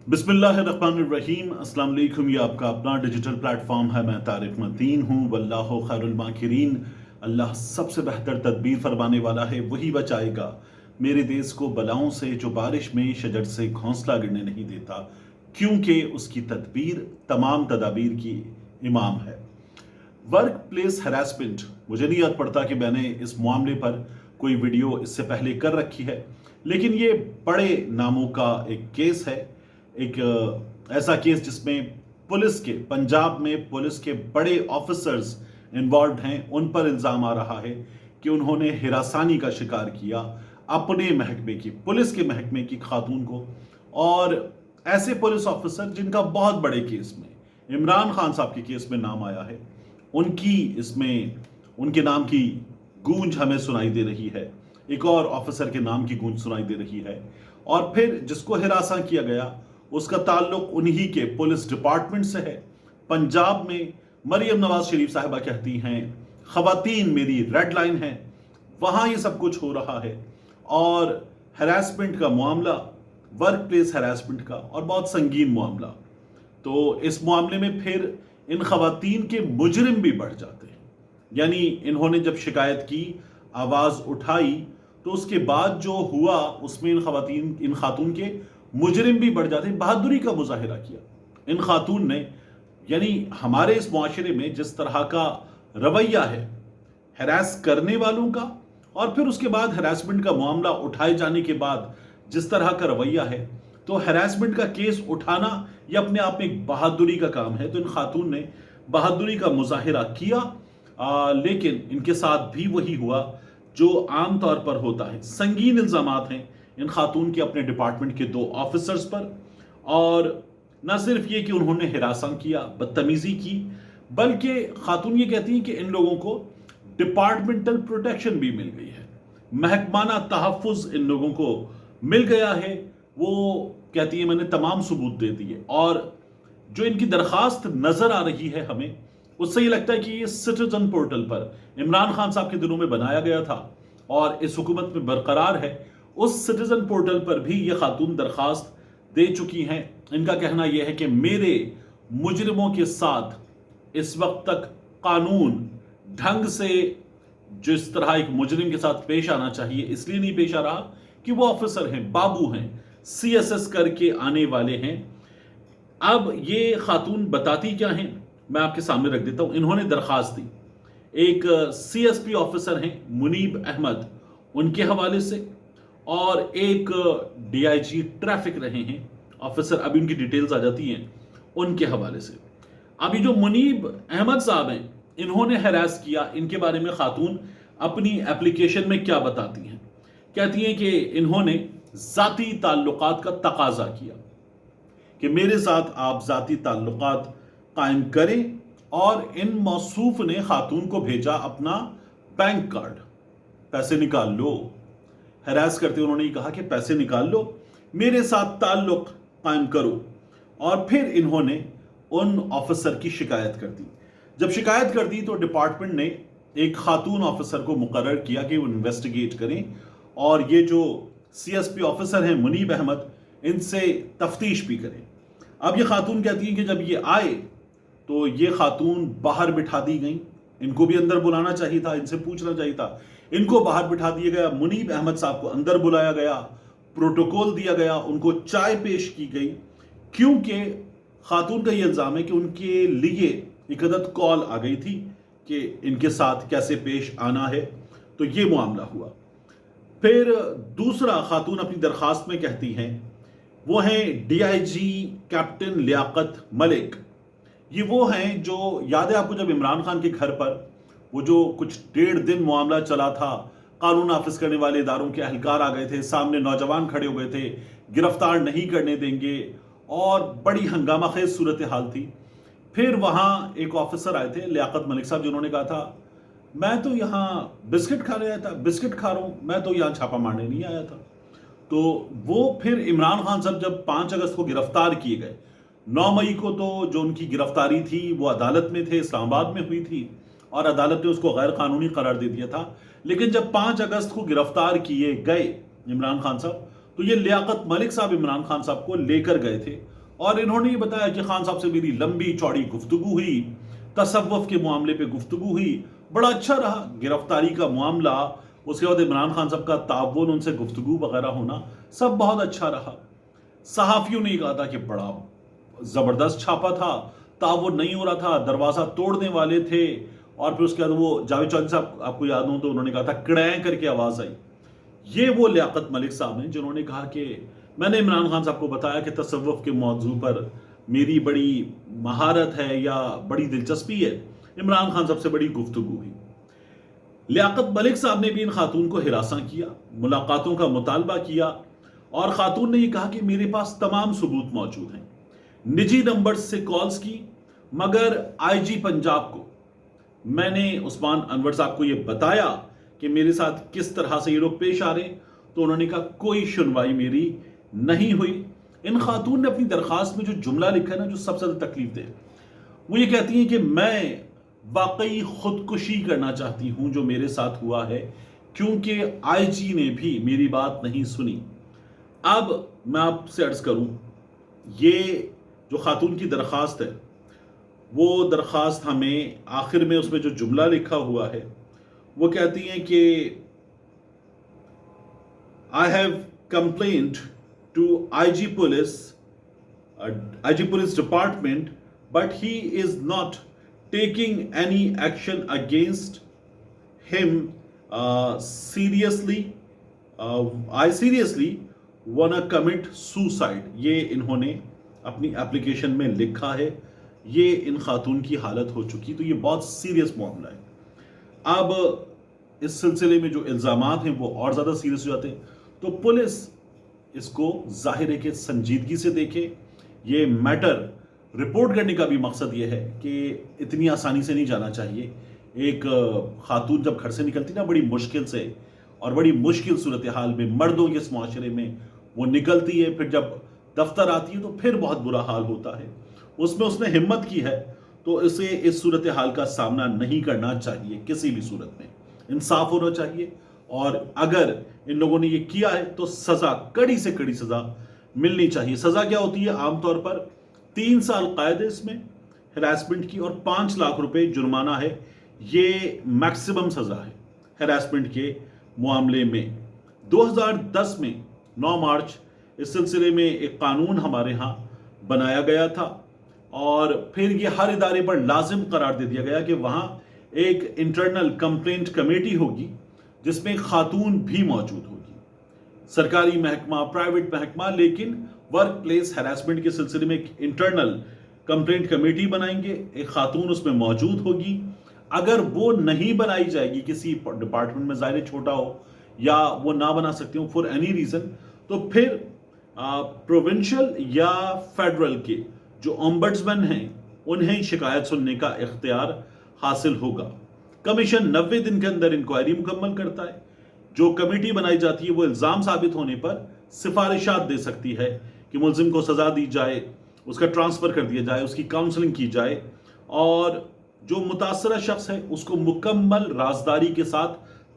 बिस्मिल्लाहिर्रहमानिर्रहीम। अस्सलाम वालेकुम। ये आपका अपना डिजिटल प्लेटफॉर्म है। मैं तारिक मतीन हूँ। वल्लाहु खैरुल माकिरीन। अल्लाह सबसे बेहतर तदबीर फरमाने वाला है, वही बचाएगा मेरे देश को बलाओं से, जो बारिश में शजर से घोंसला गिरने नहीं देता, क्योंकि उसकी तदबीर तमाम तदाबीर की इमाम है। वर्क प्लेस हरासमेंट, मुझे नहीं याद पड़ता कि मैंने इस मामले पर कोई वीडियो इससे पहले कर रखी है, लेकिन ये बड़े नामों का एक केस है। एक ऐसा केस जिसमें पुलिस के, पंजाब में पुलिस के बड़े ऑफिसर्स इन्वॉल्व हैं। उन पर इल्ज़ाम आ रहा है कि उन्होंने हिरासानी का शिकार किया अपने महकमे की, पुलिस के महकमे की खातून को। और ऐसे पुलिस ऑफिसर जिनका बहुत बड़े केस में, इमरान खान साहब के केस में नाम आया है, उनकी इसमें उनके नाम की गूंज हमें सुनाई दे रही है। एक और ऑफिसर के नाम की गूंज सुनाई दे रही है। और फिर जिसको हिरासा किया गया उसका ताल्लुक उन्हीं के पुलिस डिपार्टमेंट से है। पंजाब में मरियम नवाज शरीफ साहिबा कहती हैं, खवातीन मेरी रेड लाइन है, वहां ये सब कुछ हो रहा है। और हैरेसमेंट का मामला, वर्क प्लेस हैरेसमेंट का, और बहुत संगीन मामला। तो इस मामले में फिर इन खवातीन के मुजरिम भी बढ़ जाते हैं। यानी इन्होंने जब शिकायत की, आवाज उठाई, तो उसके बाद जो हुआ उसमें इन खातून के मुजरिम भी बढ़ जाते हैं। बहादुरी का मुजाहिरा किया इन खातून ने। यानी हमारे इस मुआशरे में जिस तरह का रवैया है हैरास करने वालों का, और फिर उसके बाद हैरासमेंट का मामला उठाए जाने के बाद जिस तरह का रवैया है, तो हैरासमेंट का केस उठाना यह अपने आप में एक बहादुरी का काम है। तो इन खातून ने बहादुरी का मुजाहिरा किया, लेकिन इनके साथ भी वही हुआ जो आम तौर पर होता है। संगीन इल्जामात हैं इन खातून के अपने डिपार्टमेंट के 2 ऑफिसर्स पर। और न सिर्फ ये कि उन्होंने हिरासा किया, बदतमीजी की, बल्कि खातून ये कहती हैं कि इन लोगों को डिपार्टमेंटल प्रोटेक्शन भी मिल गई है, महकमाना तहफ़्फ़ुज़ इन लोगों को मिल गया है। वो कहती है मैंने तमाम सबूत दे दिए। और जो इनकी दरखास्त नजर आ रही है हमें, उससे ये लगता है कि ये सिटीजन पोर्टल पर इमरान खान साहब के दिनों में बनाया गया था और इस हुकूमत में बरकरार है। उस सिटीजन पोर्टल पर भी ये खातून दरखास्त दे चुकी हैं। इनका कहना यह है कि मेरे मुजरिमों के साथ इस वक्त तक कानून ढंग से जिस तरह एक मुजरिम के साथ पेश आना चाहिए इसलिए नहीं पेश आ रहा कि वो ऑफिसर हैं, बाबू हैं, CSS करके आने वाले हैं। अब ये खातून बताती क्या हैं, मैं आपके सामने रख देता हूं। इन्होंने दरखास्त दी एक CSP ऑफिसर हैं मुनीब अहमद, उनके हवाले से, और एक DIG ट्रैफिक रहे हैं ऑफिसर, अभी उनकी डिटेल्स आ जाती हैं, उनके हवाले से। अभी जो मुनीब अहमद साहब हैं, इन्होंने हैरास किया, इनके बारे में खातून अपनी एप्लीकेशन में क्या बताती हैं। कहती हैं कि इन्होंने जाती ताल्लुकात का तकाजा किया कि मेरे साथ आप जाती ताल्लुकात कायम करें, और इन मौसूफ ने खातून को भेजा अपना बैंक कार्ड, पैसे निकाल लो। हैरास करते उन्होंने कहा कि पैसे निकाल लो, मेरे साथ ताल्लुक कायम करो। और फिर इन्होंने उन ऑफिसर की शिकायत कर दी। जब शिकायत कर दी तो डिपार्टमेंट ने एक खातून ऑफिसर को मुकर्रर किया कि वो इन्वेस्टिगेट करें, और ये जो CSP ऑफिसर हैं मुनीब अहमद, इनसे तफ्तीश भी करें। अब ये खातून कहती हैं कि जब ये आए तो ये खातून बाहर बिठा दी गई। इनको भी अंदर बुलाना चाहिए था, इनसे पूछना चाहिए था। इनको बाहर बिठा दिया गया, मुनीब अहमद साहब को अंदर बुलाया गया, प्रोटोकॉल दिया गया, उनको चाय पेश की गई, क्योंकि खातून का यह इल्जाम है कि उनके लिए एक अदद कॉल आ गई थी कि इनके साथ कैसे पेश आना है। तो ये मामला हुआ। फिर दूसरा खातून अपनी दरखास्त में कहती हैं, वो हैं DIG कैप्टन लियाकत मलिक। ये वो हैं जो, याद है आपको, जब इमरान खान के घर पर वो जो कुछ 1.5 दिन मामला चला था, कानून नाफिज करने वाले इदारों के अहलकार आ गए थे, सामने नौजवान खड़े हो गए थे, गिरफ्तार नहीं करने देंगे, और बड़ी हंगामा खेज सूरत हाल थी। फिर वहाँ एक ऑफिसर आए थे, लियाकत मलिक साहब, जिन्होंने कहा था मैं तो यहाँ बिस्किट खाने आया था, बिस्किट खा रहा हूँ, मैं तो यहाँ छापा मारने नहीं आया था। तो वो फिर इमरान खान साहब जब 5 अगस्त को गिरफ्तार किए गए, 9 मई को तो जो उनकी गिरफ्तारी थी वो अदालत में थे, इस्लामाबाद में हुई थी, और अदालत ने उसको गैर कानूनी करार दे दिया था। लेकिन जब 5 अगस्त को गिरफ्तार किए गए इमरान खान साहब, तो ये लियाकत मलिक साहब इमरान खान साहब को लेकर गए थे और इन्होंने ये बताया कि खान साहब से मेरी लंबी चौड़ी गुफ्तगू हुई, तसव्वुफ के मामले पे गुफ्तगू हुई, बड़ा अच्छा रहा। गिरफ्तारी का मामला, उसके बाद इमरान खान साहब का ताउन, उनसे गुफ्तगू वगैरह होना, सब बहुत अच्छा रहा। सहाफियों ने कहा था कि बड़ा जबरदस्त छापा था, ताउन नहीं हो रहा था, दरवाजा तोड़ने वाले थे। और फिर उसके बाद वो जावेद चौधरी साहब, आपको याद हो तो उन्होंने कहा था कड़ैं करके आवाज आई। ये वो लियाकत मलिक साहब हैं जिन्होंने कहा कि मैंने इमरान खान साहब को बताया कि तसव्वुफ के मौजू पर मेरी बड़ी महारत है या बड़ी दिलचस्पी है। इमरान खान साहब से बड़ी गुफ्तगू हुई। लियाकत मलिक साहब ने भी इन खातून को हिरासा किया, मुलाकातों का मुतालबा किया और खातून ने यह कहा कि मेरे पास तमाम सबूत मौजूद हैं। निजी नंबर से कॉल्स की, मगर आईजी पंजाब को मैंने उस्मान अनवर साहब को यह बताया कि मेरे साथ किस तरह से ये लोग पेश आ रहे, तो उन्होंने कहा कोई सुनवाई मेरी नहीं हुई। इन खातून ने अपनी दरखास्त में जो जुमला लिखा है ना, जो सबसे ज्यादा तकलीफ दे, वो ये कहती हैं कि मैं वाकई खुदकुशी करना चाहती हूं जो मेरे साथ हुआ है, क्योंकि आईजी ने भी मेरी बात नहीं सुनी। अब मैं आपसे अर्ज करूं, ये जो खातून की दरखास्त है, वो दरखास्त हमें आखिर में उसमें जो जुमला लिखा हुआ है वो कहती हैं कि I have complaint to IG police department, but he is not taking any action against him. I seriously wanna commit suicide. ये इन्होंने अपनी एप्लीकेशन में लिखा है। ये इन खातून की हालत हो चुकी, तो ये बहुत सीरियस मामला है। अब इस सिलसिले में जो इल्ज़ामात हैं वो और ज़्यादा सीरियस हो जाते हैं, तो पुलिस इसको ज़ाहिर है कि संजीदगी से देखे। ये मैटर रिपोर्ट करने का भी मकसद ये है कि इतनी आसानी से नहीं जाना चाहिए। एक खातून जब घर से निकलती ना, बड़ी मुश्किल से और बड़ी मुश्किल सूरत हाल में मर्दों के इस माशरे में वो निकलती है, फिर जब दफ्तर आती है तो फिर बहुत बुरा हाल होता है। उसमें उसने हिम्मत की है तो इसे इस सूरत हाल का सामना नहीं करना चाहिए। किसी भी सूरत में इंसाफ होना चाहिए, और अगर इन लोगों ने ये किया है तो सज़ा, कड़ी से कड़ी सज़ा मिलनी चाहिए। सज़ा क्या होती है? आमतौर पर 3 साल कैद है इसमें हैरेसमेंट की, और 5 लाख रुपए जुर्माना है। ये मैक्सिमम सज़ा है हैरेसमेंट के मामले में। 2010 में 9 मार्च इस सिलसिले में एक कानून हमारे यहाँ बनाया गया था, और फिर ये हर इदारे पर लाजिम करार दे दिया गया कि वहाँ एक इंटरनल कंप्लेंट कमेटी होगी जिसमें खातून भी मौजूद होगी। सरकारी महकमा, प्राइवेट महकमा, लेकिन वर्क प्लेस हैरेसमेंट के सिलसिले में एक इंटरनल कंप्लेंट कमेटी बनाएंगे, एक खातून उसमें मौजूद होगी। अगर वो नहीं बनाई जाएगी, किसी डिपार्टमेंट में ज़ाहिर छोटा हो या वो ना बना सकती हो फॉर एनी रीज़न, तो फिर प्रोविंशियल या फेडरल के जो ओम्बड्समैन हैं उन्हें शिकायत सुनने का इख्तियार हासिल होगा। कमीशन 90 दिन के अंदर इंक्वायरी मुकम्मल करता है। जो कमेटी बनाई जाती है वो इल्ज़ाम साबित होने पर सिफारिशात दे सकती है कि मुल्जिम को सज़ा दी जाए, उसका ट्रांसफ़र कर दिया जाए, उसकी काउंसलिंग की जाए, और जो मुतासरा शख्स है उसको मुकम्मल राजदारी के साथ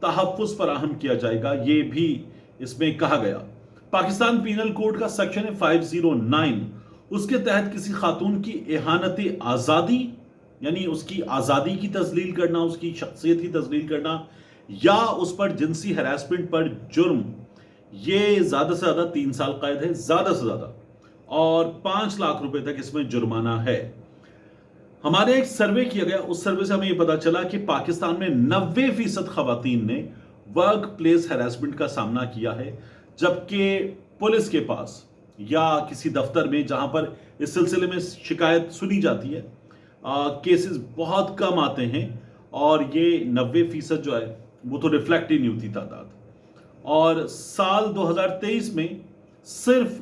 तहफ़्फ़ुज़ फराहम किया जाएगा। ये भी इसमें कहा गया। पाकिस्तान पीनल कोड का सेक्शन है 509, उसके तहत किसी खातून की एहानत आज़ादी, यानी उसकी आज़ादी की तज़लील करना, उसकी शख्सियत की तज़लील करना, या उस पर जिनसी हैरेसमेंट पर जुर्म, ये ज़्यादा से ज़्यादा 3 साल कैद है, ज़्यादा से ज़्यादा, और 5 लाख रुपए तक इसमें जुर्माना है। हमारे एक सर्वे किया गया, उस सर्वे से हमें ये पता चला कि पाकिस्तान में 90% खवातीन ने वर्क प्लेस हैरेसमेंट का सामना किया है, जबकि पुलिस के पास या किसी दफ्तर में जहां पर इस सिलसिले में शिकायत सुनी जाती है, केसेस बहुत कम आते हैं, और ये 90% जो है वो तो रिफ्लेक्ट ही नहीं होती तादाद। और साल 2023 में सिर्फ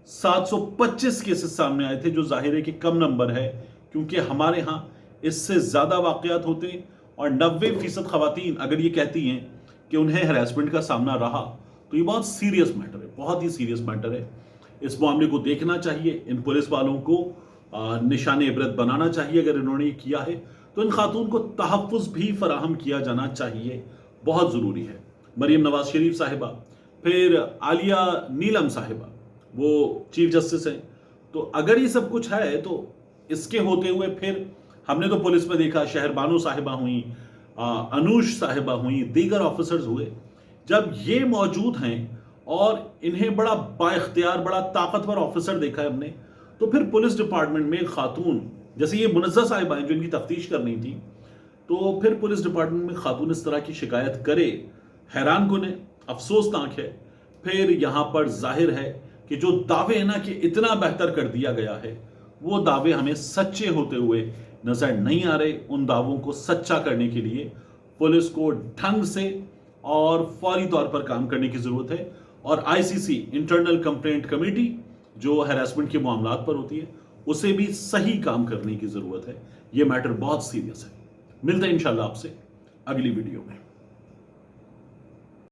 725 केसेस सामने आए थे, जो जाहिर है कि कम नंबर है, क्योंकि हमारे यहाँ इससे ज़्यादा वाक़यात होते हैं। और 90% खवातीन अगर ये कहती हैं कि उन्हें हैरेसमेंट का सामना रहा, तो ये बहुत सीरियस मैटर है, बहुत ही सीरियस मैटर है। इस मामले को देखना चाहिए, इन पुलिस वालों को निशान इबरत बनाना चाहिए। अगर इन्होंने ये किया है तो इन खातून को तहफ़्फ़ुज़ भी फराहम किया जाना चाहिए, बहुत ज़रूरी है। मरीम नवाज शरीफ साहिबा फिर आलिया नीलम साहिबा, वो चीफ जस्टिस हैं। तो अगर ये सब कुछ है तो इसके होते हुए फिर हमने तो पुलिस में देखा शहरबानो साहिबा हुई, अनूश साहिबा हुई, दीगर ऑफिसर्स हुए। जब ये मौजूद हैं और इन्हें बड़ा बाइख्तियार, बड़ा ताकतवर ऑफिसर देखा है हमने, तो फिर पुलिस डिपार्टमेंट में एक खातून, जैसे ये मुनज़्ज़ा साहिबा हैं जो इनकी तफ्तीश करनी थी, तो फिर पुलिस डिपार्टमेंट में खातून इस तरह की शिकायत करे, हैरान कुन है, अफसोसनाक है। फिर यहाँ पर जाहिर है कि जो दावे हैं ना कि इतना बेहतर कर दिया गया है, वो दावे हमें सच्चे होते हुए नजर नहीं आ रहे। उन दावों को सच्चा करने के लिए पुलिस को ढंग से और फौरी तौर पर काम करने की जरूरत है। और आईसीसी, इंटरनल कंप्लेंट कमेटी, जो हैरेसमेंट के मामलात पर होती है, उसे भी सही काम करने की जरूरत है। यह मैटर बहुत सीरियस है। मिलते हैं इंशाल्लाह आपसे अगली वीडियो में।